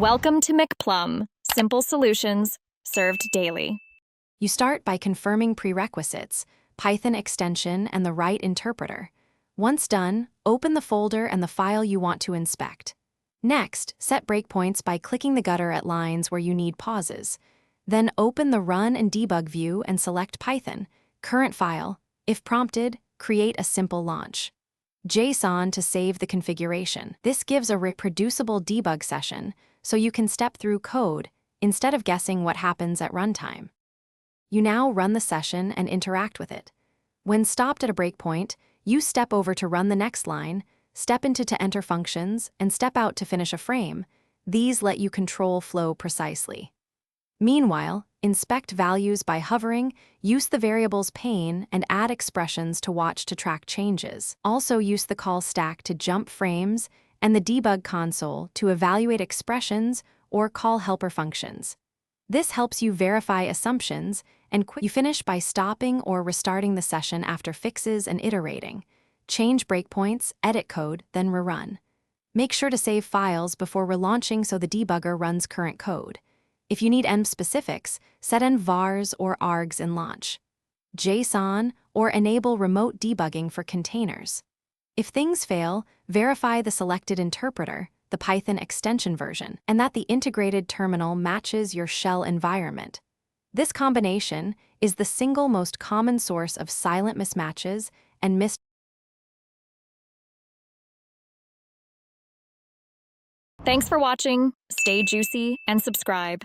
Welcome to McPlum, simple solutions served daily. You start by confirming prerequisites, Python extension, and the right interpreter. Once done, open the folder and the file you want to inspect. Next, set breakpoints by clicking the gutter at lines where you need pauses. Then open the Run and Debug view and select Python, current file. If prompted, create a simple launch. JSON to save the configuration. This gives a reproducible debug session, so you can step through code instead of guessing what happens at runtime. You now run the session and interact with it. When stopped at a breakpoint, you step over to run the next line, step into to enter functions, and step out to finish a frame. These let you control flow precisely. Meanwhile, inspect values by hovering, use the variable's pane, and add expressions to watch to track changes. Also use the call stack to jump frames and the debug console to evaluate expressions or call helper functions. This helps you verify assumptions, and you finish by stopping or restarting the session after fixes and iterating. Change breakpoints, edit code, then rerun. Make sure to save files before relaunching so the debugger runs current code. If you need env specifics, set env vars or args in launch. JSON or enable remote debugging for containers. If things fail, verify the selected interpreter, the Python extension version, and that the integrated terminal matches your shell environment. This combination is the single most common source of silent mismatches and Thanks for watching. Stay juicy and subscribe.